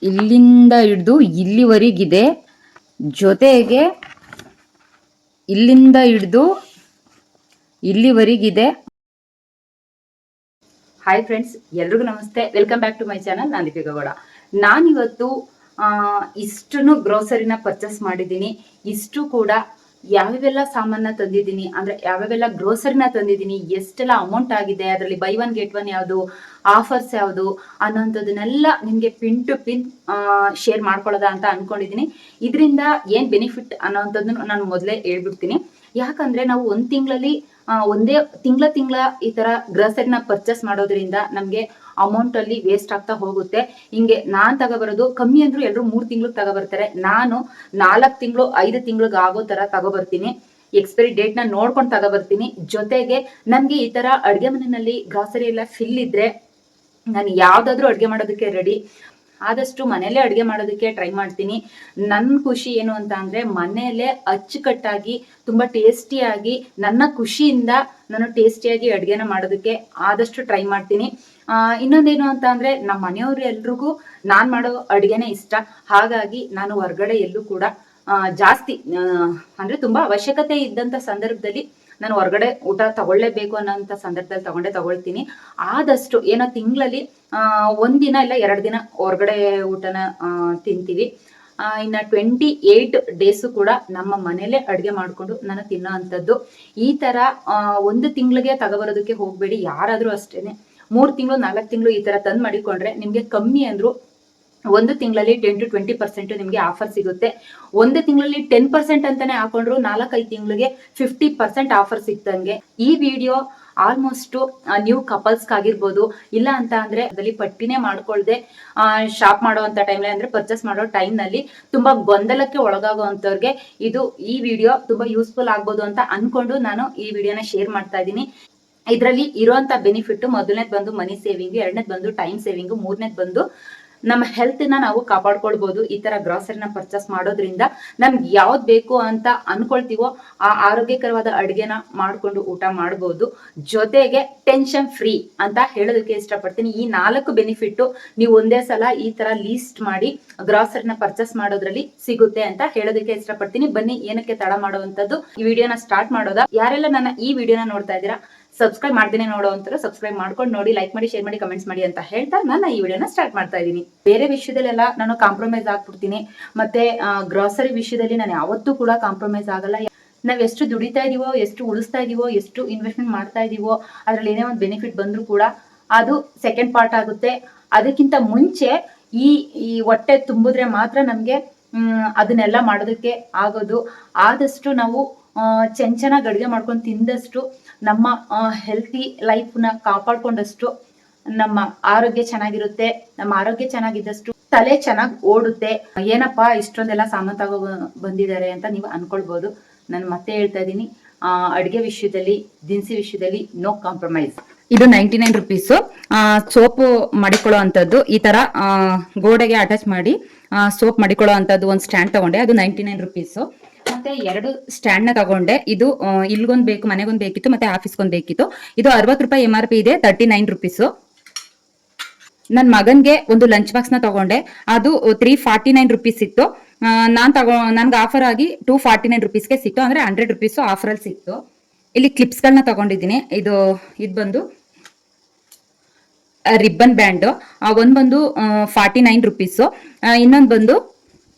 ಇಲ್ಲಿಂದ ಹಿಡಿದು ಇಲ್ಲಿವರೆಗಿದೆ. ಜೊತೆಗೆ ಇಲ್ಲಿಂದ ಹಿಡಿದು ಇಲ್ಲಿವರೆಗಿದೆ. ಹಾಯ್ ಫ್ರೆಂಡ್ಸ್, ಎಲ್ರಿಗೂ ನಮಸ್ತೆ. Welcome back to my channel. ನಾನು ದೀಪಿಕಾ ಗೌಡ. ನಾನಿವತ್ತು ಇಷ್ಟನ್ನು ಗ್ರೋಸರಿನ ಪರ್ಚೇಸ್ ಮಾಡಿದ್ದೀನಿ. ಇಷ್ಟು ಕೂಡ ಯಾವ್ಯಾವೆಲ್ಲ ಸಾಮಾನ ತಂದಿದ್ದೀನಿ, ಅಂದ್ರೆ ಯಾವ್ಯಾವೆಲ್ಲ ಗ್ರೋಸರಿನ ತಂದಿದ್ದೀನಿ, ಎಷ್ಟೆಲ್ಲ ಅಮೌಂಟ್ ಆಗಿದೆ, ಅದರಲ್ಲಿ ಬೈ ಒನ್ ಗೆಟ್ ಒನ್ ಯಾವುದು, ಆಫರ್ಸ್ ಯಾವುದು ಅನ್ನೋಂಥದ್ದನ್ನೆಲ್ಲ ನಿಮಗೆ ಪಿನ್ ಟು ಪಿನ್ ಶೇರ್ ಮಾಡ್ಕೊಳ್ಳೋದ ಅಂತ ಅನ್ಕೊಂಡಿದ್ದೀನಿ. ಇದರಿಂದ ಏನ್ ಬೆನಿಫಿಟ್ ಅನ್ನೋಂಥದ್ದನ್ನು ನಾನು ಮೊದಲೇ ಹೇಳ್ಬಿಡ್ತೀನಿ. ಯಾಕಂದ್ರೆ ನಾವು ಒಂದೇ ತಿಂಗಳ ಈ ತರ ಗ್ರೋಸರಿನ ಪರ್ಚೇಸ್ ಮಾಡೋದ್ರಿಂದ ನಮ್ಗೆ ಅಮೌಂಟ್ ಅಲ್ಲಿ ವೇಸ್ಟ್ ಆಗ್ತಾ ಹೋಗುತ್ತೆ. ಹಿಂಗೆ ನಾನ್ ತಗೋಬರೋದು ಕಮ್ಮಿ ಅಂದ್ರೂ ಎಲ್ಲರೂ 3 ತಿಂಗಳಿಗೆ ತಗೋಬರ್ತಾರೆ. ನಾನು 4 ತಿಂಗಳು 5 ತಿಂಗಳಿಗೆ ಆಗೋ ತರ ತಗೋಬರ್ತೀನಿ. ಎಕ್ಸ್ಪೈರಿ ಡೇಟ್ ನ ನೋಡ್ಕೊಂಡು ತಗೋಬರ್ತೀನಿ. ಜೊತೆಗೆ ನನ್ಗೆ ಈ ತರ ಅಡ್ಗೆ ಮನೆಯಲ್ಲಿ ಗ್ರಾಸರಿ ಎಲ್ಲ ಫಿಲ್ ಇದ್ರೆ ನಾನು ಯಾವ್ದಾದ್ರು ಅಡ್ಗೆ ಮಾಡೋದಕ್ಕೆ ರೆಡಿ. ಆದಷ್ಟು ಮನೆಯಲ್ಲೇ ಅಡುಗೆ ಮಾಡೋದಕ್ಕೆ ಟ್ರೈ ಮಾಡ್ತೀನಿ. ನನ್ನ ಖುಷಿ ಏನು ಅಂತ ಅಂದ್ರೆ ಮನೆಯಲ್ಲೇ ಅಚ್ಚುಕಟ್ಟಾಗಿ ತುಂಬಾ ಟೇಸ್ಟಿಯಾಗಿ ನನ್ನ ಖುಷಿಯಿಂದ ನಾನು ಟೇಸ್ಟಿಯಾಗಿ ಅಡುಗೆನ ಮಾಡೋದಕ್ಕೆ ಆದಷ್ಟು ಟ್ರೈ ಮಾಡ್ತೀನಿ. ಇನ್ನೊಂದೇನು ಅಂತ ಅಂದ್ರೆ ನಮ್ಮ ಮನೆಯವ್ರು ಎಲ್ರಿಗೂ ನಾನ್ ಮಾಡೋ ಅಡುಗೆನೇ ಇಷ್ಟ. ಹಾಗಾಗಿ ನಾನು ಹೊರಗಡೆ ಎಲ್ಲೂ ಕೂಡ ಜಾಸ್ತಿ ಅಂದ್ರೆ ತುಂಬಾ ಅವಶ್ಯಕತೆ ಇದ್ದಂತ ಸಂದರ್ಭದಲ್ಲಿ ನಾನು ಹೊರಗಡೆ ಊಟ ತಗೊಳ್ಳೇಬೇಕು ಅನ್ನೋಂಥ ಸಂದರ್ಭದಲ್ಲಿ ತಗೊಳ್ತೀನಿ. ಆದಷ್ಟು ಏನೋ ತಿಂಗಳಲ್ಲಿ 1 ದಿನ ಇಲ್ಲ 2 ದಿನ ಹೊರಗಡೆ ಊಟನ ತಿಂತೀವಿ. ಇನ್ನ 28 ಡೇಸು ಕೂಡ ನಮ್ಮ ಮನೇಲೆ ಅಡುಗೆ ಮಾಡ್ಕೊಂಡು ನಾನು ತಿನ್ನೋ ಅಂಥದ್ದು. ಈ ತರ 1 ತಿಂಗಳಿಗೆ ತಗೋಬರೋದಕ್ಕೆ ಹೋಗ್ಬೇಡಿ. ಯಾರಾದ್ರೂ ಅಷ್ಟೇನೆ 3 ತಿಂಗಳು 4 ತಿಂಗಳು ಈ ತರ ತಂದು ಮಾಡಿಕೊಂಡ್ರೆ ನಿಮ್ಗೆ ಕಮ್ಮಿ ಅಂದ್ರು 1 ತಿಂಗಳಲ್ಲಿ 10 to 20% ನಿಮ್ಗೆ ಆಫರ್ ಸಿಗುತ್ತೆ. 1 ತಿಂಗಳಲ್ಲಿ 10% ಅಂತಾನೆ ಹಾಕೊಂಡ್ರು 4-5 ತಿಂಗಳಿಗೆ 50% ಆಫರ್ ಸಿಕ್ತಂಗೆ. ಈ ವಿಡಿಯೋ ಆಲ್ಮೋಸ್ಟ್ ನ್ಯೂ ಕಪಲ್ಸ್ ಆಗಿರ್ಬೋದು, ಇಲ್ಲ ಅಂತ ಅಂದ್ರೆ ಅದರಲ್ಲಿ ಪಟ್ಟಿನೇ ಮಾಡ್ಕೊಳ್ದೆ ಶಾಪ್ ಮಾಡುವಂತ ಟೈಮ್ನಲ್ಲಿ ಅಂದ್ರೆ ಪರ್ಚೇಸ್ ಮಾಡೋ ಟೈಮ್ ನಲ್ಲಿ ತುಂಬಾ ಗೊಂದಲಕ್ಕೆ ಒಳಗಾಗುವಂತವ್ರಿಗೆ ಈ ವಿಡಿಯೋ ತುಂಬಾ ಯೂಸ್ಫುಲ್ ಆಗ್ಬೋದು ಅಂತ ಅನ್ಕೊಂಡು ನಾನು ಈ ವಿಡಿಯೋನ ಶೇರ್ ಮಾಡ್ತಾ ಇದ್ದೀನಿ. ಇದರಲ್ಲಿ ಇರುವಂತ ಬೆನಿಫಿಟ್ ಮೊದಲನೇದು ಬಂದು ಮನಿ ಸೇವಿಂಗ್, ಎರಡನೇದು ಬಂದು ಟೈಮ್ ಸೇವಿಂಗ್, ಮೂರನೇದು ಬಂದು ನಮ್ಮ ಹೆಲ್ತ್ ನ ನಾವು ಕಾಪಾಡ್ಕೊಳ್ಬಹುದು. ಈ ತರ ಗ್ರಾಸರಿನ ಪರ್ಚೇಸ್ ಮಾಡೋದ್ರಿಂದ ನಮ್ಗೆ ಯಾವ್ದು ಬೇಕು ಅಂತ ಅನ್ಕೊಳ್ತೀವೋ ಆ ಆರೋಗ್ಯಕರವಾದ ಅಡುಗೆನ ಮಾಡ್ಕೊಂಡು ಊಟ ಮಾಡಬಹುದು. ಜೊತೆಗೆ ಟೆನ್ಷನ್ ಫ್ರೀ ಅಂತ ಹೇಳೋದಕ್ಕೆ ಇಷ್ಟಪಡ್ತೀನಿ. ಈ 4 ಬೆನಿಫಿಟ್ ನೀವು ಒಂದೇ ಸಲ ಈ ತರ ಲೀಸ್ಟ್ ಮಾಡಿ ಗ್ರಾಸರಿನ ಪರ್ಚೇಸ್ ಮಾಡೋದ್ರಲ್ಲಿ ಸಿಗುತ್ತೆ ಅಂತ ಹೇಳೋದಕ್ಕೆ ಇಷ್ಟಪಡ್ತೀನಿ. ಬನ್ನಿ, ಏನಕ್ಕೆ ತಡ ಮಾಡುವಂತದ್ದು, ಈ ವಿಡಿಯೋನ ಸ್ಟಾರ್ಟ್ ಮಾಡೋದಾ. ಯಾರೆಲ್ಲ ನನ್ನ ಈ ವಿಡಿಯೋನ ನೋಡ್ತಾ ಇದ್ದೀರಾ, ಸಬ್ಸ್ಕ್ರೈಬ್ ಮಾಡ್ದೇನೆ ನೋಡೋವಂಥವ್ರು ಸಬ್ಸ್ಕ್ರೈಬ್ ಮಾಡ್ಕೊಂಡು ನೋಡಿ, ಲೈಕ್ ಮಾಡಿ, ಶೇರ್ ಮಾಡಿ, ಕಮೆಂಟ್ಸ್ ಮಾಡಿ ಅಂತ ಹೇಳ್ತಾ ನಾನು ಈ ವಿಡಿಯೋನ ಸ್ಟಾರ್ಟ್ ಮಾಡ್ತಾ ಇದ್ದೀನಿ. ಬೇರೆ ವಿಷಯದಲ್ಲೆಲ್ಲ ನಾನು ಕಾಂಪ್ರಮೈಸ್ ಆಗ್ಬಿಡ್ತೀನಿ. ಮತ್ತೆ ಗ್ರಾಸರಿ ವಿಷಯದಲ್ಲಿ ನಾನು ಯಾವತ್ತೂ ಕೂಡ ಕಾಂಪ್ರಮೈಸ್ ಆಗಲ್ಲ. ನಾವ್ ಎಷ್ಟು ದುಡಿತಾ ಇದೀವೋ, ಎಷ್ಟು ಉಳಿಸ್ತಾ ಇದೀವೋ, ಎಷ್ಟು ಇನ್ವೆಸ್ಟ್ಮೆಂಟ್ ಮಾಡ್ತಾ ಇದೀವೋ ಅದ್ರಲ್ಲಿ ಏನೇ ಒಂದು ಬೆನಿಫಿಟ್ ಬಂದ್ರು ಕೂಡ ಅದು ಸೆಕೆಂಡ್ ಪಾರ್ಟ್ ಆಗುತ್ತೆ. ಅದಕ್ಕಿಂತ ಮುಂಚೆ ಈ ಹೊಟ್ಟೆ ತುಂಬಿದ್ರೆ ಮಾತ್ರ ನಮ್ಗೆ ಅದನ್ನೆಲ್ಲ ಮಾಡೋದಕ್ಕೆ ಆಗೋದು. ಆದಷ್ಟು ನಾವು ಚೆನ್ನಾಗಿ ಅಡುಗೆ ಮಾಡ್ಕೊಂಡು ತಿಂದಷ್ಟು ನಮ್ಮ ಹೆಲ್ತಿ ಲೈಫ್ನ ಕಾಪಾಡ್ಕೊಂಡಷ್ಟು ನಮ್ಮ ಆರೋಗ್ಯ ಚೆನ್ನಾಗಿರುತ್ತೆ. ನಮ್ಮ ಆರೋಗ್ಯ ಚೆನ್ನಾಗಿದ್ದಷ್ಟು ತಲೆ ಚೆನ್ನಾಗಿ ಓಡುತ್ತೆ. ಏನಪ್ಪಾ ಇಷ್ಟೊಂದೆಲ್ಲ ಸಾಮಾನು ತಗೋ ಬಂದಿದ್ದಾರೆ ಅಂತ ನೀವು ಅನ್ಕೊಳ್ಬಹುದು. ನಾನು ಮತ್ತೆ ಹೇಳ್ತಾ ಇದ್ದೀನಿ, ಅಡುಗೆ ವಿಷಯದಲ್ಲಿ, ದಿನಸಿ ವಿಷಯದಲ್ಲಿ ನೋ ಕಾಂಪ್ರಮೈಸ್. ಇದು 99 ರುಪೀಸ್ ಸೋಪ್ ಮಾಡಿಕೊಳ್ಳೋ ಅಂತದ್ದು. ಈ ತರ ಗೋಡೆಗೆ ಅಟ್ಯಾಚ್ ಮಾಡಿ ಸೋಪ್ ಮಾಡಿಕೊಳ್ಳೋ ಅಂತದ್ದು ಒಂದು ಸ್ಟ್ಯಾಂಡ್ ತಗೊಂಡೆ, ಅದು 99 ರುಪೀಸ್. ಮತ್ತೆ 2 ಸ್ಟ್ಯಾಂಡ್ ನ ತಗೊಂಡೆ. ಇದು ಇಲ್ಗೊಂದ್ ಬೇಕು, ಮನೆಗೊಂದ್ ಬೇಕಿತ್ತು, ಮತ್ತೆ ಆಫೀಸ್ಗೊಂದ್ ಬೇಕಿತ್ತು. ಇದು 60 ರೂಪಾಯಿ MRP ಇದೆ, 39 ರುಪೀಸ್. ನನ್ ಮಗನ್ಗೆ ಒಂದು ಲಂಚ್ ಬಾಕ್ಸ್ ನ ತಗೊಂಡೆ, ಅದು 349 ರುಪೀಸ್ ಇತ್ತು. ನನ್ಗೆ ಆಫರ್ ಆಗಿ 249 ರುಪೀಸ್ಗೆ ಸಿಕ್ತು, ಅಂದ್ರೆ 100 ರುಪೀಸ್ ಆಫರ್ ಅಲ್ಲಿ ಸಿಕ್ತು. ಇಲ್ಲಿ ಕ್ಲಿಪ್ಸ್ ಗಳನ್ನ ತಗೊಂಡಿದ್ದೀನಿ. ಇದು ಬಂದು ರಿಬ್ಬನ್ ಬ್ಯಾಂಡ್. ಒಂದ್ ಬಂದು 49 ರುಪೀಸ್, ಇನ್ನೊಂದು ಬಂದು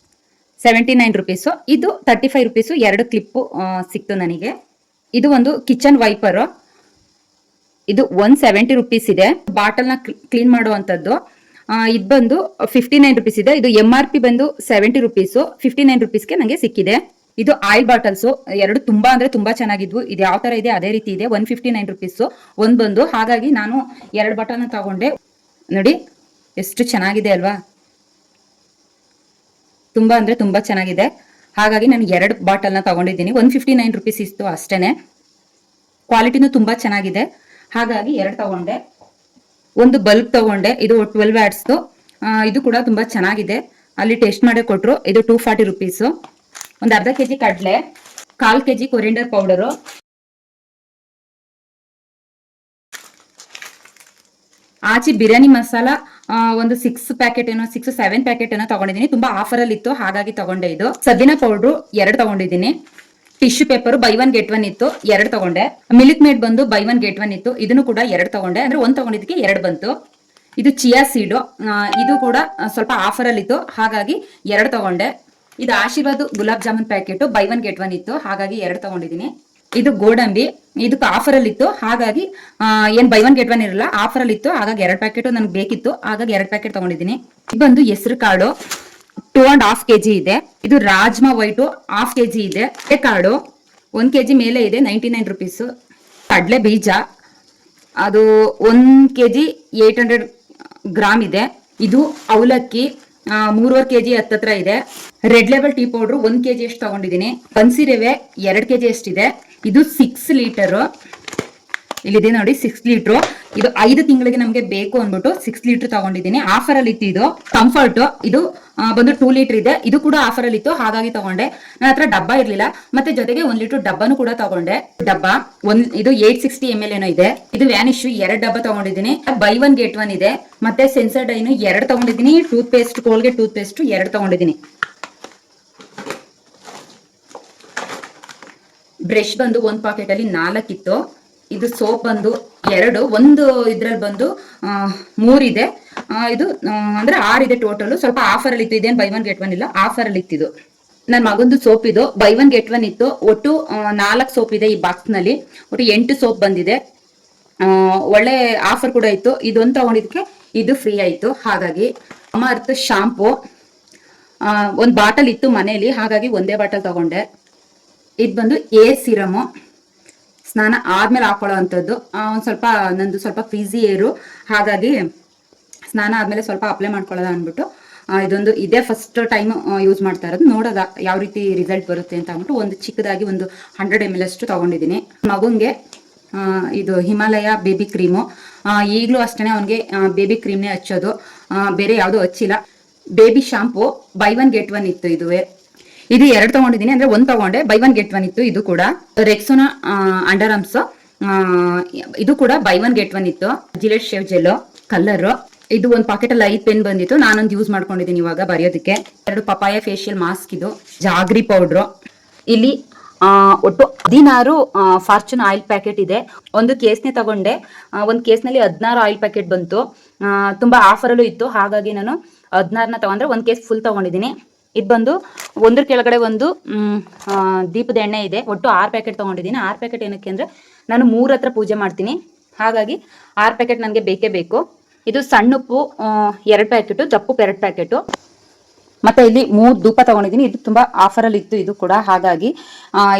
79 ರುಪೀಸ್. ಇದು 35 ರುಪೀಸ್. 2 ಕ್ಲಿಪ್ ಸಿಕ್ತು ನನಗೆ. ಇದು ಒಂದು ಕಿಚನ್ ವೈಪರ್, ಇದು 170 ರುಪೀಸ್ ಇದೆ. ಬಾಟಲ್ ನ ಕ್ಲೀನ್ ಮಾಡುವಂತದ್ದು. ಇದು ಬಂದು 59 ರುಪೀಸ್ ಇದೆ. ಇದು MRP ಬಂದು 70 ರುಪೀಸ್, 59 ರುಪೀಸ್ಗೆ ನಂಗೆ ಸಿಕ್ಕಿದೆ. ಇದು ಆಯಿಲ್ ಬಾಟಲ್ಸ್, 2 ತುಂಬಾ ಅಂದ್ರೆ ತುಂಬಾ ಚೆನ್ನಾಗಿದ್ವು. ಇದು ಯಾವ ತರ ಇದೆ ಅದೇ ರೀತಿ ಇದೆ. 159 ರುಪೀಸ್ ಒಂದ್ ಬಂದು. ಹಾಗಾಗಿ ನಾನು 2 ಬಾಟಲ್ ನ ತಗೊಂಡೆ. ನೋಡಿ ಎಷ್ಟು ಚೆನ್ನಾಗಿದೆ ಅಲ್ವಾ, ತುಂಬಾ ಅಂದ್ರೆ ತುಂಬಾ ಚೆನ್ನಾಗಿದೆ. ಹಾಗಾಗಿ ನಾನು 2 ಬಾಟಲ್ ನ ತಗೊಂಡಿದ್ದೀನಿ. 159 ರುಪೀಸ್ ಇತ್ತು ಅಷ್ಟೇನೆ. ಕ್ವಾಲಿಟಿನೂ ತುಂಬಾ ಚೆನ್ನಾಗಿದೆ, ಹಾಗಾಗಿ 2 ತಗೊಂಡೆ. ಒಂದು ಬಲ್ಬ್ ತಗೊಂಡೆ, ಇದು 12 ವ್ಯಾಟ್ಸ್. ಇದು ಕೂಡ ತುಂಬಾ ಚೆನ್ನಾಗಿದೆ. ಅಲ್ಲಿ ಟೆಸ್ಟ್ ಮಾಡೇ ಕೊಟ್ರು. ಇದು 240 ರುಪೀಸ್. ಒಂದು ಅರ್ಧ ಕೆಜಿ ಕಡಲೆ, 1/4 ಕೆಜಿ ಕೊರಿಯಂಡರ್ ಪೌಡರು, ಆಚಿ ಬಿರಿಯಾನಿ ಮಸಾಲ ಒಂದು 6 ಪ್ಯಾಕೆಟ್ ಏನೋ 6-7 ಪ್ಯಾಕೆಟ್ ಏನೋ ತಗೊಂಡಿದ್ದೀನಿ. ತುಂಬಾ ಆಫರ್ ಅಲ್ಲಿ ಇತ್ತು ಹಾಗಾಗಿ ತಗೊಂಡೆ. ಇದು ಸಬ್ಬಿನ ಪೌಡ್ರು 2 ತಗೊಂಡಿದ್ದೀನಿ. ಟಿಶ್ಯೂ ಪೇಪರ್ ಬೈ 1 ಗೆಟ್ 1 ಇತ್ತು, 2 ತಗೊಂಡೆ. ಮಿಲ್ಕ್ ಮೇಡ್ ಬಂದು ಬೈ 1 ಗೆಟ್ 1 ಇತ್ತು, ಇದನ್ನು ಕೂಡ 2 ತಗೊಂಡೆ. ಅಂದ್ರೆ 1 ತಗೊಂಡಿದ್ದಕ್ಕೆ 2 ಬಂತು. ಇದು ಚಿಯಾ ಸೀಡು, ಇದು ಕೂಡ ಸ್ವಲ್ಪ ಆಫರ್ ಅಲ್ಲಿ ಇತ್ತು ಹಾಗಾಗಿ 2 ತಗೊಂಡೆ. ಇದು Aashirvaad gulab jamun packet by 1 get 1 ಇತ್ತು ಹಾಗಾಗಿ 2 ತಗೊಂಡಿದ್ದೀನಿ. ಇದು ಗೋಡಂಬಿ, ಇದಕ್ಕೆ ಆಫರ್ ಅಲ್ಲಿ ಇತ್ತು ಹಾಗಾಗಿ ಏನ್ ಬೈ 1 ಗೆಟ್ 1 ಇರಲ್ಲ, ಆಫರ್ ಅಲ್ಲಿ ಇತ್ತು ಹಾಗಾಗಿ 2 ಪ್ಯಾಕೆಟ್ ನನಗೆ ಬೇಕಿತ್ತು ಹಾಗಾಗಿ 2 ಪ್ಯಾಕೆಟ್ ತಗೊಂಡಿದ್ದೀನಿ. ಇದು ಬಂದು ಹೆಸರು ಕಾಳು 2.5 kg ಇದೆ. ಇದು ರಾಜ್ಮಾ ವೈಟು 1/2 kg ಇದೆ. ಕಾಳು 1 kg ಮೇಲೆ ಇದೆ, 99 ರುಪೀಸ್. ಕಡಲೆ ಬೀಜ ಅದು 1 kg 800 ಗ್ರಾಮ್ ಇದೆ. ಇದು ಅವಲಕ್ಕಿ 3.5 kg ಹತ್ತತ್ರ ಇದೆ. Red label tea powder 1 kg ಅಷ್ಟು ತಗೊಂಡಿದ್ದೀನಿ. ಬನ್ಸಿ ರವೆ 2 kg ಅಷ್ಟಿದೆ. ಇದು 6 ಲೀಟರ್, ಇಲ್ಲಿದೆ ನೋಡಿ 6 ಲೀಟರ್. ಇದು 5 ತಿಂಗಳಿಗೆ ನಮ್ಗೆ ಬೇಕು ಅಂದ್ಬಿಟ್ಟು 6 ಲೀಟರ್ ತಗೊಂಡಿದ್ದೀನಿ. ಆಫರ್ ಅಲ್ಲಿ ಇತ್ತು. ಇದು ಕಂಫರ್ಟ್, ಇದು ಬಂದು 2 ಲೀಟರ್ ಇದೆ. ಇದು ಕೂಡ ಆಫರ್ ಅಲ್ಲಿ ಇತ್ತು ಹಾಗಾಗಿ ತಗೊಂಡೆ. ನನ್ನ ಹತ್ರ ಡಬ್ಬ ಇರ್ಲಿಲ್ಲ, ಮತ್ತೆ ಜೊತೆಗೆ 1 ಲೀಟರ್ ಡಬ್ಬನು ಕೂಡ ತಗೊಂಡೆ. ಡಬ್ಬ ಇದು 860 ml ಏನೋ ಇದೆ. ಇದು ವ್ಯಾನಿಶ್ 2 ಡಬ್ಬ ತಗೊಂಡಿದ್ದೀನಿ. ಬೈ 1 ಗೆಟ್ 1 ಇದೆ. ಮತ್ತೆ ಸೆನ್ಸರ್ಡೈನ್ 2 ತಗೊಂಡಿದ್ದೀನಿ. Tooth paste, Colgate tooth paste 2 ತಗೊಂಡಿದ್ದೀನಿ. ಬ್ರಷ್ ಬಂದು 1 ಪಾಕೆಟ್ ಅಲ್ಲಿ 4 ಇತ್ತು. ಇದು ಸೋಪ್ ಬಂದು 2, ಒಂದು ಇದ್ರಲ್ಲಿ ಬಂದು 3 ಇದೆ. ಇದು ಅಂದ್ರೆ 6 ಇದೆ ಟೋಟಲ್. ಸ್ವಲ್ಪ ಆಫರ್ ಅಲ್ಲಿ ಇತ್ತು, ಇದೇನು ಬೈ 1 ಗೆಟ್ 1 ಇಲ್ಲ, ಆಫರ್ ಅಲ್ಲಿ ಇತ್ತಿದು. ನನ್ನ ಮಗಂದು ಸೋಪ್ ಇದು ಬೈ 1 ಗೆಟ್ 1 ಇತ್ತು. ಒಟ್ಟು 4 ಸೋಪ್ ಇದೆ ಈ ಬಾಕ್ಸ್ ನಲ್ಲಿ. ಒಟ್ಟು 8 ಸೋಪ್ ಬಂದಿದೆ. ಒಳ್ಳೆ ಆಫರ್ ಕೂಡ ಇತ್ತು. ಇದೊಂದು ತಗೊಂಡಿದ್ದಕ್ಕೆ ಇದು ಫ್ರೀ ಆಯ್ತು ಹಾಗಾಗಿ. ಅಮರ್ತ್ ಶಾಂಪೂ 1 ಬಾಟಲ್ ಇತ್ತು ಮನೆಯಲ್ಲಿ ಹಾಗಾಗಿ ಒಂದೇ ಬಾಟಲ್ ತಗೊಂಡೆ. ಇದು ಬಂದು ಸಿರಮು, ಸ್ನಾನ ಆದ್ಮೇಲೆ ಹಾಕೊಳ್ಳೋ ಅಂಥದ್ದು. ಒಂದು ಸ್ವಲ್ಪ ನಂದು ಸ್ವಲ್ಪ ಫ್ರೀಸಿ ಏರು ಹಾಗಾಗಿ ಸ್ನಾನ ಆದ್ಮೇಲೆ ಸ್ವಲ್ಪ ಅಪ್ಲೈ ಮಾಡ್ಕೊಳ್ಳೋದ ಅಂದ್ಬಿಟ್ಟು ಇದೊಂದು ಇದೇ ಫಸ್ಟ್ ಟೈಮ್ ಯೂಸ್ ಮಾಡ್ತಾ ಇರೋದು. ನೋಡೋದ ಯಾವ ರೀತಿ ರಿಸಲ್ಟ್ ಬರುತ್ತೆ ಅಂತ ಅಂದ್ಬಿಟ್ಟು ಒಂದು ಚಿಕ್ಕದಾಗಿ ಒಂದು 100 ml ಅಷ್ಟು ತಗೊಂಡಿದ್ದೀನಿ. ಮಗುಂಗೆ ಇದು ಹಿಮಾಲಯ ಬೇಬಿ ಕ್ರೀಮು, ಈಗಲೂ ಅಷ್ಟೇ ಅವನಿಗೆ ಬೇಬಿ ಕ್ರೀಮ್ನೇ ಹಚ್ಚೋದು, ಬೇರೆ ಯಾವುದು ಹಚ್ಚಿಲ್ಲ. ಬೇಬಿ ಶಾಂಪೂ ಬೈ 1 ಗೆಟ್ 1 ಇತ್ತು. ಇದು 2 ತಗೊಂಡಿದ್ದೀನಿ, ಅಂದ್ರೆ 1 ತಗೊಂಡೆ. ಬೈ 1 ಗೆಟ್ 1 ಇತ್ತು. ಇದು ಕೂಡ ರೆಕ್ಸೋನಾ ಅಂಡರ್ ಆರ್ಮ್ಸ್, ಇದು ಕೂಡ ಬೈ 1 ಗೆಟ್ 1 ಇತ್ತು. ಜಿಲೆಟ್ ಶೇವ್ ಜೆಲ್ ಕಲರ್, ಇದು 1 ಪಾಕೆಟ್ ಅಲ್ಲಿ 5 ಪೆನ್ ಬಂದಿತ್ತು. ನಾನೊಂದು ಯೂಸ್ ಮಾಡ್ಕೊಂಡಿದ್ದೀನಿ ಇವಾಗ ಬರೆಯೋದಕ್ಕೆ. 2 ಪಪಾಯ ಫೇಶಿಯಲ್ ಮಾಸ್ಕ್, ಇದು ಜಾಗ್ರಿ ಪೌಡ್ರು. ಇಲ್ಲಿ ಒಟ್ಟು 16 ಫಾರ್ಚೂನ್ ಆಯಿಲ್ ಪ್ಯಾಕೆಟ್ ಇದೆ. ಒಂದು ಕೇಸ್ನೇ ತಗೊಂಡೆ. ಒಂದು ಕೇಸ್ನಲ್ಲಿ 16 ಆಯಿಲ್ ಪ್ಯಾಕೆಟ್ ಬಂತು. ತುಂಬಾ ಆಫರಲ್ಲೂ ಇತ್ತು ಹಾಗಾಗಿ ನಾನು 16ನ ತಗೊಂಡ್ರೆ 1 ಕೇಸ್ ಫುಲ್ ತಗೊಂಡಿದ್ದೀನಿ. ಇದು ಬಂದು ಒಂದ್ರ ಕೆಳಗಡೆ ಒಂದು ದೀಪದ ಎಣ್ಣೆ ಇದೆ. ಒಟ್ಟು 6 ಪ್ಯಾಕೆಟ್ ತಗೊಂಡಿದ್ದೀನಿ. 6 ಪ್ಯಾಕೆಟ್ ಏನಕ್ಕೆ ಅಂದರೆ ನಾನು 3 ಹತ್ರ ಪೂಜೆ ಮಾಡ್ತೀನಿ ಹಾಗಾಗಿ 6 ಪ್ಯಾಕೆಟ್ ನನಗೆ ಬೇಕೇ ಬೇಕು. ಇದು ಸಣ್ಣ ಉಪ್ಪು 2 ಪ್ಯಾಕೆಟು, ದಪ್ಪು 2 ಪ್ಯಾಕೆಟು. ಮತ್ತೆ ಇಲ್ಲಿ 3 ಧೂಪ ತಗೊಂಡಿದ್ದೀನಿ. ಇದು ತುಂಬಾ ಆಫರ್ ಅಲ್ಲಿ ಇತ್ತು ಇದು ಕೂಡ ಹಾಗಾಗಿ.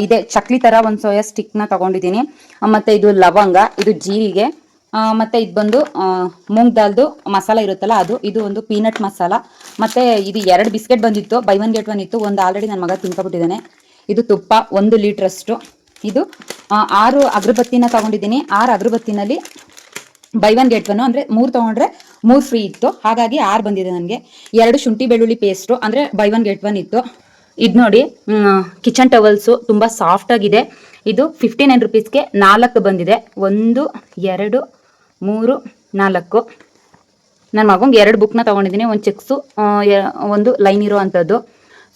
ಇದೆ ಚಕ್ಲಿ ತರ ಒಂದು ಸೋಯಾ ಸ್ಟಿಕ್ ನ ತಗೊಂಡಿದ್ದೀನಿ. ಮತ್ತೆ ಇದು ಲವಂಗ, ಇದು ಜೀರಿಗೆ, ಮತ್ತೆ ಇದು ಬಂದು ಮೂಂಗ್ ದಾಲ್ದು ಮಸಾಲ ಇರುತ್ತಲ್ಲ ಅದು. ಇದು ಒಂದು ಪೀನಟ್ ಮಸಾಲ. ಮತ್ತೆ ಇದು 2 ಬಿಸ್ಕೆಟ್ ಬಂದಿತ್ತು, ಬೈ 1 ಗೆಟ್ 1 ಇತ್ತು. ಒಂದು ಆಲ್ರೆಡಿ ನನ್ನ ಮಗ ತಿನ್ಕೊಬಿಟ್ಟಿದ್ದಾನೆ. ಇದು ತುಪ್ಪ 1 ಲೀಟರ್ ಅಷ್ಟು. ಇದು 6 ಅಗರಬತ್ತಿನ ತಗೊಂಡಿದ್ದೀನಿ. 6 ಅಗರಬತ್ತಿನಲ್ಲಿ ಬೈ 1 ಗೆಟ್ 1 ಅಂದ್ರೆ 3 ತಗೊಂಡ್ರೆ 3 ಫ್ರೀ ಇತ್ತು ಹಾಗಾಗಿ 6 ಬಂದಿದೆ ನನಗೆ. 2 ಶುಂಠಿ ಬೆಳ್ಳುಳ್ಳಿ ಪೇಸ್ಟು ಅಂದ್ರೆ ಬೈ 1 ಗೆಟ್ 1 ಇತ್ತು. ಇದು ನೋಡಿ ಕಿಚನ್ ಟವಲ್ಸು ತುಂಬಾ ಸಾಫ್ಟ್ ಆಗಿದೆ. ಇದು 59 ರುಪೀಸ್ಗೆ 4 ಬಂದಿದೆ. 1 2 3 4. ನನ್ನ ಮಗಂಗೆ 2 ಬುಕ್ನ ತಗೊಂಡಿದ್ದೀನಿ. ಒಂದು ಚೆಕ್ಸು, ಒಂದು ಲೈನ್ ಇರೋ ಅಂಥದ್ದು.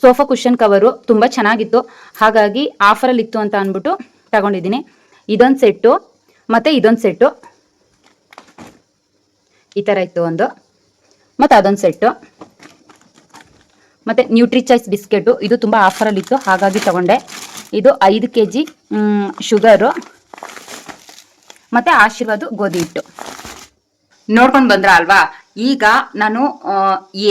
ಸೋಫಾ ಕುಷನ್ ಕವರು ತುಂಬಾ ಚೆನ್ನಾಗಿತ್ತು ಹಾಗಾಗಿ ಆಫರಲ್ಲಿ ಇತ್ತು ಅಂತ ಅಂದ್ಬಿಟ್ಟು ತಗೊಂಡಿದ್ದೀನಿ. ಇದೊಂದು ಸೆಟ್ಟು ಮತ್ತೆ ಇದೊಂದು ಸೆಟ್ಟು ಈ ಥರ ಇತ್ತು ಒಂದು, ಮತ್ತು ಅದೊಂದು ಸೆಟ್ಟು. ಮತ್ತು ನ್ಯೂಟ್ರಿ ಚಾಯ್ಸ್ ಬಿಸ್ಕೆಟು ಇದು ತುಂಬ ಆಫರಲ್ಲಿ ಇತ್ತು ಹಾಗಾಗಿ ತಗೊಂಡೆ. ಇದು 5 kg ಶುಗರು ಮತ್ತು ಆಶೀರ್ವಾದ ಗೋಧಿ ಹಿಟ್ಟು. ನೋಡ್ಕೊಂಡು ಬಂದ್ರ ಅಲ್ವಾ. ಈಗ ನಾನು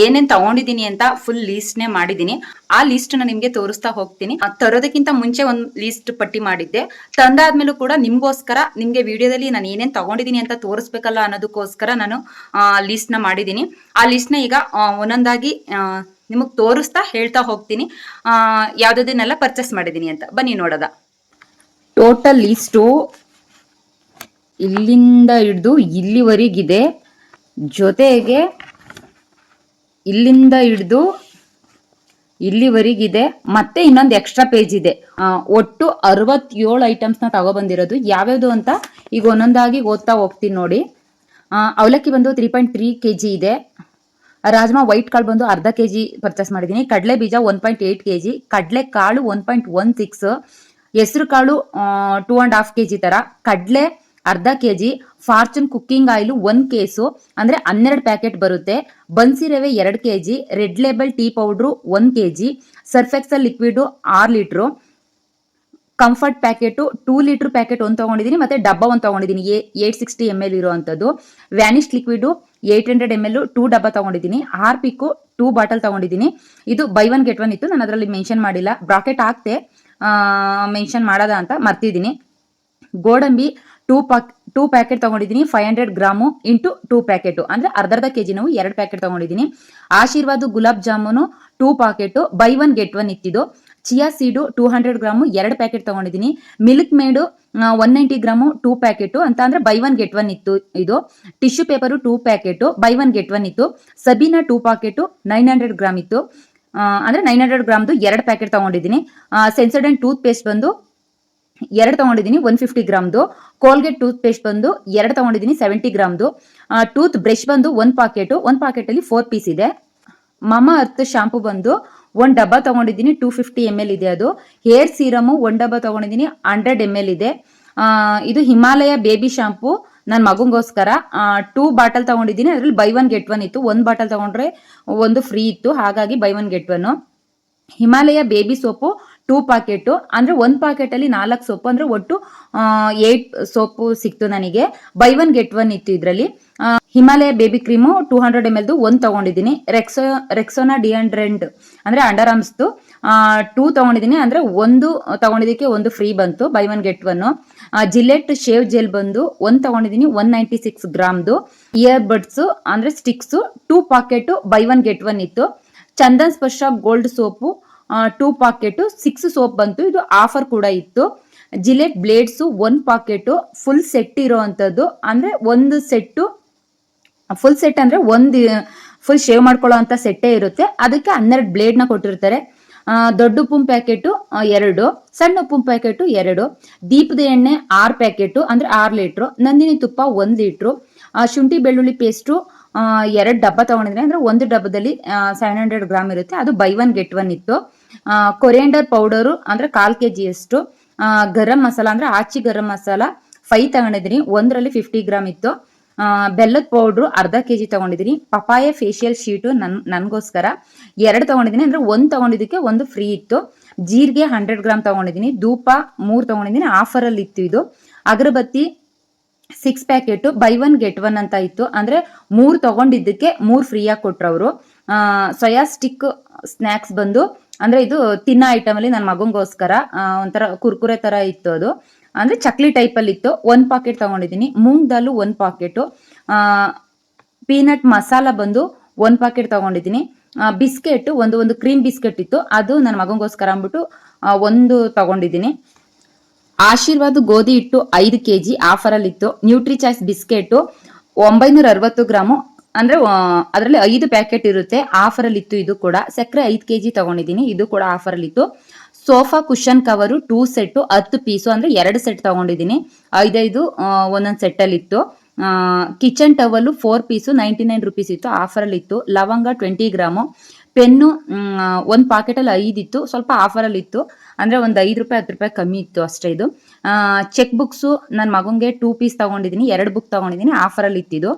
ಏನೇನ್ ತಗೊಂಡಿದ್ದೀನಿ ಅಂತ ಫುಲ್ ಲೀಸ್ಟ್ನೇ ಮಾಡಿದ್ದೀನಿ. ಆ ಲಿಸ್ಟ್ ನ ನಿಮ್ಗೆ ತೋರಿಸ್ತಾ ಹೋಗ್ತೀನಿ. ತರೋದಕ್ಕಿಂತ ಮುಂಚೆ ಒಂದು ಲಿಸ್ಟ್ ಪಟ್ಟಿ ಮಾಡಿದ್ದೆ. ತಂದಾದ್ಮೇಲೂ ಕೂಡ ನಿಮ್ಗೋಸ್ಕರ ನಿಮ್ಗೆ ವಿಡಿಯೋದಲ್ಲಿ ನಾನು ಏನೇನ್ ತಗೊಂಡಿದ್ದೀನಿ ಅಂತ ತೋರಿಸ್ಬೇಕಲ್ಲ ಅನ್ನೋದಕ್ಕೋಸ್ಕರ ನಾನು ಲಿಸ್ಟ್ ನ ಮಾಡಿದ್ದೀನಿ. ಆ ಲಿಸ್ಟ್ ನ ಈಗ ಒಂದೊಂದಾಗಿ ನಿಮಗ್ ತೋರಿಸ್ತಾ ಹೇಳ್ತಾ ಹೋಗ್ತೀನಿ ಯಾವ್ದನ್ನೆಲ್ಲ ಪರ್ಚೇಸ್ ಮಾಡಿದ್ದೀನಿ ಅಂತ. ಬನ್ನಿ ನೋಡೋದ. ಟೋಟಲ್ ಲಿಸ್ಟು ಇಲ್ಲಿಂದ ಹಿಡಿದು ಇಲ್ಲಿವರೆಗಿದೆ, ಜೊತೆಗೆ ಇಲ್ಲಿಂದ ಹಿಡಿದು ಇಲ್ಲಿವರೆಗಿದೆ, ಮತ್ತೆ ಇನ್ನೊಂದು ಎಕ್ಸ್ಟ್ರಾ ಪೇಜ್ ಇದೆ. ಒಟ್ಟು 67 ಐಟಮ್ಸ್ ನ ತಗೊಬಂದಿರೋದು. ಯಾವ್ಯಾವ್ದು ಅಂತ ಈಗ ಒಂದೊಂದಾಗಿ ಓದ್ತಾ ಹೋಗ್ತೀನಿ ನೋಡಿ. ಅವಲಕ್ಕಿ ಬಂದು 3.3 kg ಇದೆ. ರಾಜ್ಮಾ ವೈಟ್ ಕಾಳು ಬಂದು ಅರ್ಧ kg ಪರ್ಚೇಸ್ ಮಾಡಿದ್ದೀನಿ. ಕಡಲೆ ಬೀಜ 1.8 kg, ಕಡಲೆ ಕಾಳು 1.16, ಹೆಸರು ಕಾಳು 2.5 kg ತರ, ಕಡಲೆ ಅರ್ಧ kg, Fortune cooking oil 1 case ಅಂದ್ರೆ 12 ಪ್ಯಾಕೆಟ್ ಬರುತ್ತೆ, ಬನ್ಸಿ ರವೆ 2 kg, Red Label tea powder 1 kg, Surf Excel liquid 6 litre, Comfort packet 2 litre packet ಒಂದು ತಗೊಂಡಿದ್ದೀನಿ, ಮತ್ತೆ ಡಬ್ಬ ಒಂದು ತಗೊಂಡಿದ್ದೀನಿ 860 ml ಇರುವಂತದ್ದು. ವ್ಯಾನಿಶ್ ಲಿಕ್ವಿಡ್ 800 ml 2 ಡಬ್ಬ ತಗೊಂಡಿದ್ದೀನಿ. ಹಾರ್ಪಿಕ್ 2 ಬಾಟಲ್ ತಗೊಂಡಿದ್ದೀನಿ. ಇದು ಬೈ ಒನ್ ಗೆಟ್ ಒನ್ ಇತ್ತು, ನಾನು ಅದರಲ್ಲಿ ಮೆನ್ಷನ್ ಮಾಡಿಲ್ಲ, ಬ್ರಾಕೆಟ್ ಹಾಕ್ತೆ ಮೆನ್ಷನ್ ಮಾಡದ ಅಂತ ಮರ್ತಿದ್ದೀನಿ. ಗೋಡಂಬಿ 2 ಪ್ಯಾಕೆಟ್ ತಗೊಂಡಿದ್ದೀನಿ, 500 ಗ್ರಾಮು ಇಂಟು 2 ಪ್ಯಾಕೆಟ್ ಅಂದ್ರೆ ಅರ್ಧ kg ನಾವು 2 ಪ್ಯಾಕೆಟ್ ತಗೊಂಡಿದ್ದೀನಿ. Aashirvaad gulab jamun 2 packet buy one get one ಇತ್ತಿದ್ದು. ಚಿಯಾ ಸೀಡು 200 ಗ್ರಾಮು 2 ಪ್ಯಾಕೆಟ್ ತಗೊಂಡಿದ್ದೀನಿ. ಮಿಲ್ಕ್ ಮೇಡು 190 ಗ್ರಾಮು 2 ಪ್ಯಾಕೆಟ್ ಅಂತ ಅಂದ್ರೆ ಬೈ ಒನ್ ಗೆಟ್ ಒನ್ ಇತ್ತು ಇದು. Tissue paper 2 packet buy one get one ಇತ್ತು. ಸಬೀನಾ 2 ಪ್ಯಾಕೆಟ್ 900 ಗ್ರಾಮ್ ಇತ್ತು, ಅಂದ್ರೆ 900 ಗ್ರಾಮ್ದು 2 ಪ್ಯಾಕೆಟ್ ತಗೊಂಡಿದ್ದೀನಿ. ಸೆನ್ಸೋಡೈನ್ ಟೂತ್ ಪೇಸ್ಟ್ ಬಂದು 2 ತಗೊಂಡಿದ್ದೀನಿ 150 ಗ್ರಾಮ್ದು. ಕೋಲ್ಗೇಟ್ ಟೂತ್ ಪೇಸ್ಟ್ ಬಂದು 2 ತಗೊಂಡಿದ್ದೀನಿ 70 ಗ್ರಾಮ್ದು. ಟೂತ್ ಬ್ರಷ್ ಬಂದು 1 ಪ್ಯಾಕೆಟ್ ಅಲ್ಲಿ 4 ಪೀಸ್ ಇದೆ. ಮಾಮಾ ಅರ್ತ್ ಶಾಂಪು ಬಂದು 1 ಡಬ್ಬ ತಗೊಂಡಿದ್ದೀನಿ, 250 ml ಇದೆ ಅದು. ಹೇರ್ ಸೀರಮು 1 ಡಬ್ಬ ತಗೊಂಡಿದ್ದೀನಿ, 100 ml ಇದೆ. ಇದು ಹಿಮಾಲಯ ಬೇಬಿ ಶಾಂಪು ನನ್ನ ಮಗಂಗೋಸ್ಕರ 2 ಬಾಟಲ್ ತಗೊಂಡಿದ್ದೀನಿ, ಅದರಲ್ಲಿ ಬೈ ಒನ್ ಗೆಟ್ ಒನ್ ಇತ್ತು. 1 ಬಾಟಲ್ ತಗೊಂಡ್ರೆ 1 ಫ್ರೀ ಇತ್ತು, ಹಾಗಾಗಿ by one get one. Himalaya baby soap 2 packet ಅಂದ್ರೆ 1 ಪ್ಯಾಕೆಟ್ ಅಲ್ಲಿ 4 ಸೋಪು ಅಂದ್ರೆ ಒಟ್ಟು 8 ಸೋಪು ಸಿಕ್ತು ನನಗೆ. ಬೈ ಒನ್ ಗೆಟ್ ಒನ್ ಇತ್ತು ಇದರಲ್ಲಿ. ಹಿಮಾಲಯ ಬೇಬಿ ಕ್ರೀಮು 200 ml 1 ತಗೊಂಡಿದ್ದೀನಿ. ರೆಕ್ಸೋನಾ ಡಿಯಾಂಡ್ರೆಂಟ್ ಅಂದ್ರೆ ಅಂಡರ್ ಆರ್ಮ್ಸ್ದು 2 ತಗೊಂಡಿದ್ದೀನಿ, ಅಂದ್ರೆ 1 ತಗೊಂಡಿದ್ದಕ್ಕೆ 1 ಫ್ರೀ ಬಂತು, buy one get one. Gillette shave gel ಬಂದು 1 ತಗೊಂಡಿದ್ದೀನಿ, 196 ಗ್ರಾಮ್ದು. ಇಯರ್ ಬಡ್ಸ್ ಅಂದ್ರೆ sticks 2 packet buy one get one ಇತ್ತು. ಚಂದನ್ ಸ್ಪರ್ಶ ಗೋಲ್ಡ್ ಸೋಪು 2 ಪ್ಯಾಕೆಟ್ 6 ಸೋಪ್ ಬಂತು, ಇದು ಆಫರ್ ಕೂಡ ಇತ್ತು. Gillette blades 1 packet full set ಇರೋವಂಥದ್ದು, ಅಂದ್ರೆ ಒಂದು ಸೆಟ್ಟು ಫುಲ್ ಸೆಟ್ ಅಂದ್ರೆ ಒಂದು ಫುಲ್ ಶೇವ್ ಮಾಡ್ಕೊಳ್ಳೋ ಅಂತ ಸೆಟ್ಟೇ ಇರುತ್ತೆ, ಅದಕ್ಕೆ 12 ಬ್ಲೇಡ್ ನ ಕೊಟ್ಟಿರ್ತಾರೆ. ದೊಡ್ಡ ಉಪ್ಪು ಪ್ಯಾಕೆಟ್ 2, ಸಣ್ಣ ಉಪ್ಪು ಪ್ಯಾಕೆಟ್ 2. ದೀಪದ ಎಣ್ಣೆ 6 ಪ್ಯಾಕೆಟ್ ಅಂದ್ರೆ 6 ಲೀಟ್ರು. ನಂದಿನಿ ತುಪ್ಪ 1 ಲೀಟ್ರು. ಶುಂಠಿ ಬೆಳ್ಳುಳ್ಳಿ ಪೇಸ್ಟು 2 ಡಬ್ಬ ತಗೊಂಡಿದ್ರೆ, ಅಂದ್ರೆ 1 ಡಬ್ಬದಲ್ಲಿ 700 ಗ್ರಾಮ್ ಇರುತ್ತೆ, ಅದು ಬೈ ಒನ್ ಗೆಟ್ ಒನ್ ಇತ್ತು. ಕೊರಿಯಂಡರ್ ಪೌಡರು ಅಂದ್ರೆ 1/4 kg ಅಷ್ಟು. ಗರಂ ಮಸಾಲ ಅಂದ್ರೆ ಆಚಿ ಗರಂ ಮಸಾಲ 5 ತಗೊಂಡಿದ್ದೀನಿ, 1ರಲ್ಲಿ 50 ಗ್ರಾಮ್ ಇತ್ತು. ಬೆಲ್ಲದ ಪೌಡ್ರು ಅರ್ಧ kg ತಗೊಂಡಿದ್ದೀನಿ. ಪಪಾಯ ಫೇಶಿಯಲ್ ಶೀಟು ನನ್ಗೋಸ್ಕರ 2 ತಗೊಂಡಿದ್ದೀನಿ, ಅಂದ್ರೆ 1 ತಗೊಂಡಿದ್ದಕ್ಕೆ 1 ಫ್ರೀ ಇತ್ತು. ಜೀರಿಗೆ 100 ಗ್ರಾಮ್ ತಗೊಂಡಿದ್ದೀನಿ. ಧೂಪ 3 ತಗೊಂಡಿದ್ದೀನಿ, ಆಫರ್ ಅಲ್ಲಿ ಇತ್ತು ಇದು. ಅಗರಬತ್ತಿ 6 packet buy one get one ಅಂತ ಇತ್ತು, ಅಂದ್ರೆ 3 ತಗೊಂಡಿದ್ದಕ್ಕೆ 3 ಫ್ರೀ ಆಗಿ ಕೊಟ್ರು ಅವರು. ಸೋಯಾ ಸ್ಟಿಕ್ ಸ್ನಾಕ್ಸ್ ಬಂದು ಅಂದ್ರೆ ಇದು ತಿನ್ನೋ ಐಟಮ್ ಅಲ್ಲಿ ನನ್ನ ಮಗಂಗೋಸ್ಕರ ಒಂಥರ ಕುರ್ಕುರೆ ತರ ಇತ್ತು, ಅದು ಅಂದ್ರೆ ಚಕ್ಲಿ ಟೈಪ್ ಅಲ್ಲಿ ಇತ್ತು. 1 ಪ್ಯಾಕೆಟ್ ತಗೊಂಡಿದ್ದೀನಿ. ಮೂಂಗ್ ದಾಲು 1 ಪ್ಯಾಕೆಟ್. ಪೀನಟ್ ಮಸಾಲ ಬಂದು 1 ಪ್ಯಾಕೆಟ್ ತಗೊಂಡಿದ್ದೀನಿ. ಬಿಸ್ಕೆಟ್ ಒಂದು ಕ್ರೀಮ್ ಬಿಸ್ಕೆಟ್ ಇತ್ತು, ಅದು ನನ್ನ ಮಗಂಗೋಸ್ಕರ ಅಂದ್ಬಿಟ್ಟು 1 ತಗೊಂಡಿದ್ದೀನಿ. ಆಶೀರ್ವಾದ ಗೋಧಿ ಹಿಟ್ಟು 5 kg ಆಫರ್ ಅಲ್ಲಿ ಇತ್ತು. ನ್ಯೂಟ್ರಿ ಚಾಯ್ಸ್ ಬಿಸ್ಕೆಟ್ 960 ಗ್ರಾಮು ಅಂದ್ರೆ ಅದರಲ್ಲಿ 5 ಪ್ಯಾಕೆಟ್ ಇರುತ್ತೆ, ಆಫರ್ ಅಲ್ಲಿ ಇತ್ತು ಇದು ಕೂಡ. ಸಕ್ಕರೆ 5 kg ತಗೊಂಡಿದ್ದೀನಿ, ಇದು ಕೂಡ ಆಫರ್ ಅಲ್ಲಿ ಇತ್ತು. Sofa cushion cover 2 set 10 piece ಅಂದ್ರೆ 2 ಸೆಟ್ ತಗೊಂಡಿದ್ದೀನಿ, 5 ಒಂದೊಂದು ಸೆಟ್ ಅಲ್ಲಿ ಇತ್ತು. ಕಿಚನ್ ಟವಲ್ 4 ಪೀಸು 99 ರುಪೀಸ್ ಇತ್ತು, ಆಫರ್ ಅಲ್ಲಿ ಇತ್ತು. ಲವಂಗ 20 ಗ್ರಾಮು. ಪೆನ್ನು 1 ಪ್ಯಾಕೆಟ್ ಅಲ್ಲಿ 5 ಇತ್ತು, ಸ್ವಲ್ಪ ಆಫರ್ ಅಲ್ಲಿ ಇತ್ತು, ಅಂದ್ರೆ ಒಂದು 5 ರೂಪಾಯಿ 10 ರೂಪಾಯಿ ಕಮ್ಮಿ ಇತ್ತು ಅಷ್ಟೇ ಇದು. ಚೆಕ್ ಬುಕ್ಸು ನನ್ನ ಮಗಂಗೆ 2 ಪೀಸ್ ತಗೊಂಡಿದ್ದೀನಿ, 2 ಬುಕ್ ತಗೊಂಡಿದ್ದೀನಿ, ಆಫರ್ ಅಲ್ಲಿ ಇತ್ತಿದ್ದು.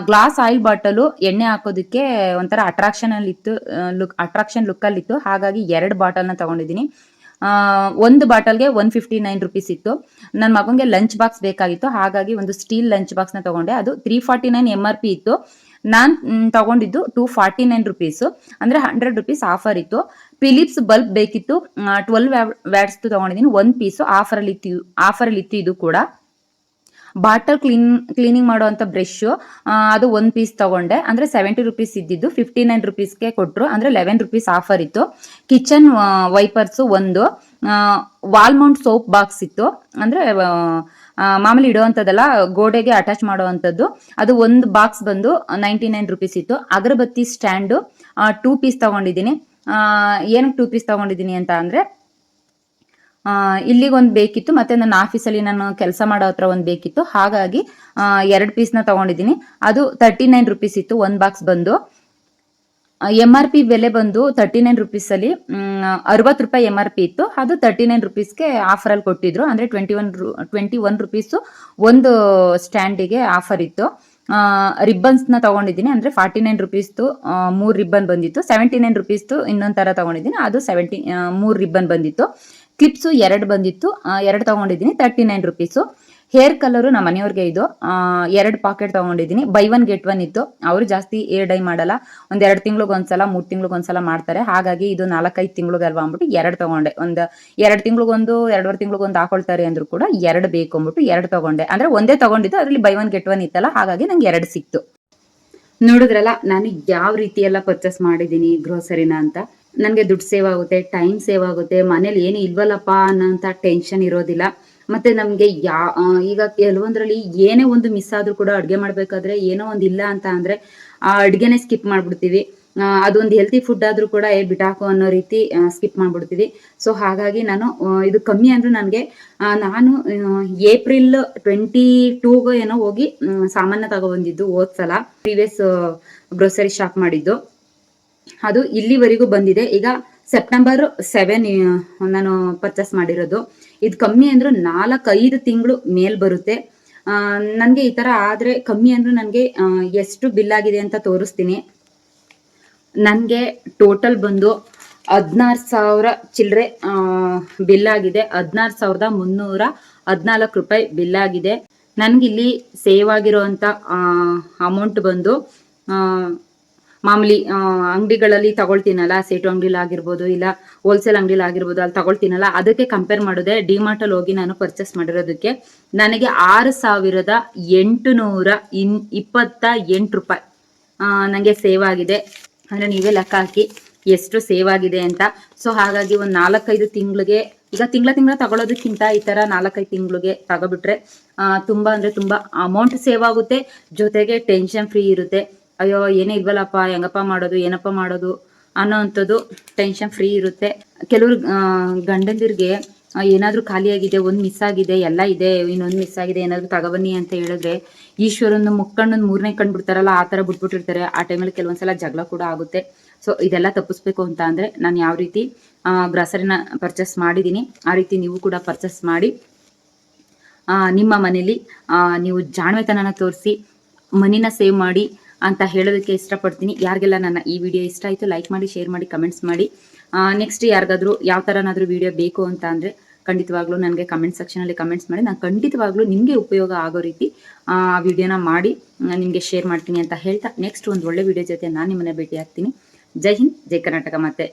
ಗ್ಲಾಸ್ ಆಯಿಲ್ ಬಾಟಲು ಎಣ್ಣೆ ಹಾಕೋದಕ್ಕೆ ಒಂಥರ ಅಟ್ರಾಕ್ಷನ್ ಲುಕ್ ಅಲ್ಲಿ ಇತ್ತು, ಹಾಗಾಗಿ 2 ಬಾಟಲ್ನ ತಗೊಂಡಿದ್ದೀನಿ. 1 ಬಾಟಲ್ಗೆ 159 ರುಪೀಸ್ ಇತ್ತು. ನನ್ನ ಮಗಂಗೆ ಲಂಚ್ ಬಾಕ್ಸ್ ಬೇಕಾಗಿತ್ತು, ಹಾಗಾಗಿ ಒಂದು ಸ್ಟೀಲ್ ಲಂಚ್ ಬಾಕ್ಸ್ನ ತಗೊಂಡೆ. ಅದು 349 MRP ಇತ್ತು, ನಾನು ತಗೊಂಡಿದ್ದು 249 ರುಪೀಸ್, ಅಂದ್ರೆ 100 ರುಪೀಸ್ ಆಫರ್ ಇತ್ತು. ಫಿಲಿಪ್ಸ್ ಬಲ್ಬ್ ಬೇಕಿತ್ತು, 12 ವ್ಯಾಟ್ಸ್ ತಗೊಂಡಿದ್ದೀನಿ, 1 ಪೀಸು ಆಫರ್ ಅಲ್ಲಿ ಇತ್ತು ಇದು ಕೂಡ. ಬಾಟಲ್ ಕ್ಲೀನಿಂಗ್ ಮಾಡುವಂತ ಬ್ರಷ್ ಅದು 1 ಪೀಸ್ ತಗೊಂಡೆ, ಅಂದ್ರೆ 70 ರುಪೀಸ್ ಇದ್ದಿದ್ದು 59 ರುಪೀಸ್ಗೆ ಕೊಟ್ಟರು, ಅಂದ್ರೆ 11 ರುಪೀಸ್ ಆಫರ್ ಇತ್ತು. Kitchen wipers 1, wall Mount soap box ಇತ್ತು, ಅಂದ್ರೆ ಮಾಮೂಲಿ ಇಡುವಂಥದ್ದಲ್ಲ, ಗೋಡೆಗೆ ಅಟ್ಯಾಚ್ ಮಾಡುವಂಥದ್ದು, ಅದು 1 ಬಾಕ್ಸ್ ಬಂದು 99 ರುಪೀಸ್ ಇತ್ತು. ಅಗರಬತ್ತಿ ಸ್ಟ್ಯಾಂಡು 2 ಪೀಸ್ ತಗೊಂಡಿದ್ದೀನಿ. ಏನಕ್ಕೆ 2 ಪೀಸ್ ತಗೊಂಡಿದ್ದೀನಿ ಅಂತ ಅಂದ್ರೆ ಇಲ್ಲಿಗೊಂದು ಬೇಕಿತ್ತು, ಮತ್ತು ನನ್ನ ಆಫೀಸಲ್ಲಿ ನಾನು ಕೆಲಸ ಮಾಡೋ ಹತ್ರ ಒಂದು ಬೇಕಿತ್ತು. ಹಾಗಾಗಿ 2 ಪೀಸ್ನ ತೊಗೊಂಡಿದ್ದೀನಿ. ಅದು 39 ರುಪೀಸ್ ಇತ್ತು ಒಂದು ಬಾಕ್ಸ್ ಬಂದು. MRP ಬೆಲೆ ಬಂದು 39 ರುಪೀಸಲ್ಲಿ 60 ರೂಪಾಯಿ MRP ಇತ್ತು. ಅದು 39 ರುಪೀಸ್ಗೆ ಆಫರಲ್ಲಿ ಕೊಟ್ಟಿದ್ರು. ಅಂದರೆ 21 ರುಪೀಸು ಒಂದು ಸ್ಟ್ಯಾಂಡಿಗೆ ಆಫರ್ ಇತ್ತು. ರಿಬ್ಬನ್ಸ್ನ ತೊಗೊಂಡಿದ್ದೀನಿ. ಅಂದರೆ 49 ರುಪೀಸ್ದು 3 ರಿಬ್ಬನ್ ಬಂದಿತ್ತು. 79 ರುಪೀಸ್ದು ಇನ್ನೊಂದು ಥರ ತೊಗೊಂಡಿದ್ದೀನಿ. ಅದು 3 ರಿಬ್ಬನ್ ಬಂದಿತ್ತು. ಕ್ಲಿಪ್ಸು 2 ಬಂದಿತ್ತು. 2 ತೊಗೊಂಡಿದ್ದೀನಿ, 39 ರುಪೀಸು. ಹೇರ್ ಕಲರು ನಮ್ಮ ಮನೆಯವ್ರಿಗೆ ಇದು 2 ಪಾಕೆಟ್ ತೊಗೊಂಡಿದ್ದೀನಿ. ಬೈ 1 get 1 ಇತ್ತು. ಅವರು ಜಾಸ್ತಿ ಏರ್ ಡೈ ಮಾಡಲ್ಲ, ಒಂದು 2 ತಿಂಗಳಿಗೊಂದ್ಸಲ 3 ತಿಂಗಳಿಗೊಂದ್ಸಲ ಮಾಡ್ತಾರೆ. ಹಾಗಾಗಿ ಇದು 4-5 ತಿಂಗಳಿಗಲ್ವಾ ಅಂದ್ಬಿಟ್ಟು 2 ತೊಗೊಂಡೆ. ಒಂದು 2 ತಿಂಗಳಿಗೊಂದು 2.5 ತಿಂಗಳಿಗೊಂದು ಹಾಕೊಳ್ತಾರೆ ಅಂದ್ರು ಕೂಡ 2 ಬೇಕು ಅಂದ್ಬಿಟ್ಟು 2 ತೊಗೊಂಡೆ. ಅಂದರೆ ಒಂದೇ ತೊಗೊಂಡಿದ್ದು, ಅದರಲ್ಲಿ ಬೈ 1 get 1 ಇತ್ತಲ್ಲ, ಹಾಗಾಗಿ ನಂಗೆ 2 ಸಿಕ್ತು. ನೋಡಿದ್ರಲ್ಲ ನಾನು ಯಾವ ರೀತಿ ಎಲ್ಲ ಪರ್ಚೇಸ್ ಮಾಡಿದ್ದೀನಿ ಗ್ರೋಸರಿನ ಅಂತ. ನನಗೆ ದುಡ್ಡು ಸೇವ್ ಆಗುತ್ತೆ, ಟೈಮ್ ಸೇವ್ ಆಗುತ್ತೆ, ಮನೇಲಿ ಏನು ಇಲ್ವಲ್ಲಪ್ಪ ಅನ್ನೋಂಥ ಟೆನ್ಷನ್ ಇರೋದಿಲ್ಲ. ಮತ್ತೆ ನಮಗೆ ಈಗ ಕೆಲವೊಂದರಲ್ಲಿ ಏನೇ ಒಂದು ಮಿಸ್ ಆದ್ರೂ ಕೂಡ ಅಡುಗೆ ಮಾಡಬೇಕಾದ್ರೆ ಏನೋ ಒಂದು ಇಲ್ಲ ಅಂತ ಅಂದರೆ ಆ ಅಡುಗೆನೇ ಸ್ಕಿಪ್ ಮಾಡಿಬಿಡ್ತೀವಿ. ಅದೊಂದು ಹೆಲ್ತಿ ಫುಡ್ ಆದರೂ ಕೂಡ ಬಿಟಾಕು ಅನ್ನೋ ರೀತಿ ಸ್ಕಿಪ್ ಮಾಡಿಬಿಡ್ತೀವಿ. ಸೊ ಹಾಗಾಗಿ ನಾನು ಇದು ಕಮ್ಮಿ ಅಂದರೂ ನನಗೆ ನಾನು ಏಪ್ರಿಲ್ 22 ಏನೋ ಹೋಗಿ ಸಾಮಾನು ತಗೊಬಂದಿದ್ದು ಹೋದ್ಸಲ, ಪ್ರೀವಿಯಸ್ ಗ್ರೋಸರಿ ಶಾಪ್ ಮಾಡಿದ್ದು. ಅದು ಇಲ್ಲಿವರೆಗೂ ಬಂದಿದೆ. ಈಗ ಸೆಪ್ಟೆಂಬರ್ 7 ನಾನು ಪರ್ಚೇಸ್ ಮಾಡಿರೋದು. ಇದು ಕಮ್ಮಿ ಅಂದರೂ 4-5 ತಿಂಗಳು ಮೇಲ್ ಬರುತ್ತೆ. ನನಗೆ ಈ ಥರ ಆದರೆ ಕಮ್ಮಿ ಅಂದರೂ ನನಗೆ ಎಷ್ಟು ಬಿಲ್ ಆಗಿದೆ ಅಂತ ತೋರಿಸ್ತೀನಿ. ನನಗೆ ಟೋಟಲ್ ಬಂದು 16,000 ಚಿಲ್ಲರೆ ಬಿಲ್ ಆಗಿದೆ. 16,314 ರೂಪಾಯಿ ಬಿಲ್ ಆಗಿದೆ. ನನಗಿಲ್ಲಿ ಸೇವ್ ಆಗಿರೋವಂಥ ಅಮೌಂಟ್ ಬಂದು ಮಾಮೂಲಿ ಅಂಗಡಿಗಳಲ್ಲಿ ತಗೊಳ್ತೀನಲ್ಲ, ಸೇಟು ಅಂಗಡಿಲಿ ಆಗಿರ್ಬೋದು, ಇಲ್ಲ ಹೋಲ್ಸೇಲ್ ಅಂಗಡಿಲಿ ಆಗಿರ್ಬೋದು, ಅಲ್ಲಿ ತಗೊಳ್ತೀನಲ್ಲ, ಅದಕ್ಕೆ ಕಂಪೇರ್ ಮಾಡಿದೆ ಡಿಮಾರ್ಟಲ್ಲಿ ಹೋಗಿ ನಾನು ಪರ್ಚೇಸ್ ಮಾಡಿರೋದಕ್ಕೆ ನನಗೆ 6,828 ರೂಪಾಯಿ ನನಗೆ ಸೇವ್ ಆಗಿದೆ. ಅಂದರೆ ನೀವೇ ಲೆಕ್ಕ ಹಾಕಿ ಎಷ್ಟು ಸೇವ್ ಆಗಿದೆ ಅಂತ. ಸೊ ಹಾಗಾಗಿ ಒಂದು 4-5 ತಿಂಗಳಿಗೆ, ಈಗ ತಿಂಗಳ ತಗೊಳ್ಳೋದಕ್ಕಿಂತ ಈ ಥರ 4-5 ತಿಂಗಳಿಗೆ ತಗೊಬಿಟ್ರೆ ತುಂಬ ಅಂದರೆ ತುಂಬ ಅಮೌಂಟ್ ಸೇವ್ ಆಗುತ್ತೆ. ಜೊತೆಗೆ ಟೆನ್ಷನ್ ಫ್ರೀ ಇರುತ್ತೆ. ಅಯ್ಯೋ ಏನೇ ಇಲ್ವಲ್ಲಪ್ಪ, ಹೆಂಗಪ್ಪ ಮಾಡೋದು, ಏನಪ್ಪ ಮಾಡೋದು ಅನ್ನೋ ಅಂಥದ್ದು ಟೆನ್ಷನ್ ಫ್ರೀ ಇರುತ್ತೆ. ಕೆಲವ್ರು ಗಂಡಂದಿರಿಗೆ ಏನಾದರೂ ಖಾಲಿಯಾಗಿದೆ, ಒಂದು ಮಿಸ್ ಆಗಿದೆ, ಎಲ್ಲ ಇದೆ, ಇನ್ನೊಂದು ಮಿಸ್ ಆಗಿದೆ, ಏನಾದರೂ ತಗೊಬನ್ನಿ ಅಂತ ಹೇಳಿದ್ರೆ ಈಶ್ವರನ್ನು ಮುಕ್ಕಣ್ಣೊಂದು 3ನೇ ಕಣ್ಣು ಬಿಡ್ತಾರಲ್ಲ, ಆ ಥರ ಬಿಟ್ಬಿಟ್ಟಿರ್ತಾರೆ. ಆ ಟೈಮಲ್ಲಿ ಕೆಲವೊಂದ್ಸಲ ಜಗಳ ಕೂಡ ಆಗುತ್ತೆ. ಸೊ ಇದೆಲ್ಲ ತಪ್ಪಿಸ್ಬೇಕು ಅಂತ ಅಂದರೆ ನಾನು ಯಾವ ರೀತಿ ಗ್ರಾಸರಿನ ಪರ್ಚೇಸ್ ಮಾಡಿದ್ದೀನಿ, ಆ ರೀತಿ ನೀವು ಕೂಡ ಪರ್ಚೇಸ್ ಮಾಡಿ ನಿಮ್ಮ ಮನೇಲಿ ನೀವು ಜಾಣ್ಮೆತನನ ತೋರಿಸಿ ಮನಿನ ಸೇವ್ ಮಾಡಿ ಅಂತ ಹೇಳೋದಕ್ಕೆ ಇಷ್ಟಪಡ್ತೀನಿ. ಯಾರಿಗೆಲ್ಲ ನನ್ನ ಈ ವಿಡಿಯೋ ಇಷ್ಟ ಆಯಿತು ಲೈಕ್ ಮಾಡಿ, ಶೇರ್ ಮಾಡಿ, ಕಮೆಂಟ್ಸ್ ಮಾಡಿ. ನೆಕ್ಸ್ಟ್ ಯಾರಿಗಾದ್ರೂ ಯಾವ ಥರನಾದರೂ ವಿಡಿಯೋ ಬೇಕು ಅಂತ ಅಂದರೆ ಖಂಡಿತವಾಗ್ಲೂ ನನಗೆ ಕಮೆಂಟ್ ಸೆಕ್ಷನಲ್ಲಿ ಕಮೆಂಟ್ಸ್ ಮಾಡಿ. ನಾನು ಖಂಡಿತವಾಗ್ಲೂ ನಿಮಗೆ ಉಪಯೋಗ ಆಗೋ ರೀತಿ ವಿಡಿಯೋನ ಮಾಡಿ ನಿಮಗೆ ಶೇರ್ ಮಾಡ್ತೀನಿ ಅಂತ ಹೇಳ್ತಾ, ನೆಕ್ಸ್ಟ್ ಒಂದು ಒಳ್ಳೆ ವಿಡಿಯೋ ಜೊತೆ ನಾನು ನಿಮ್ಮನ್ನ ಭೇಟಿ ಆಗ್ತೀನಿ. ಜೈ ಹಿಂದ್, ಜೈ ಕರ್ನಾಟಕ. ಮತ್ತೆ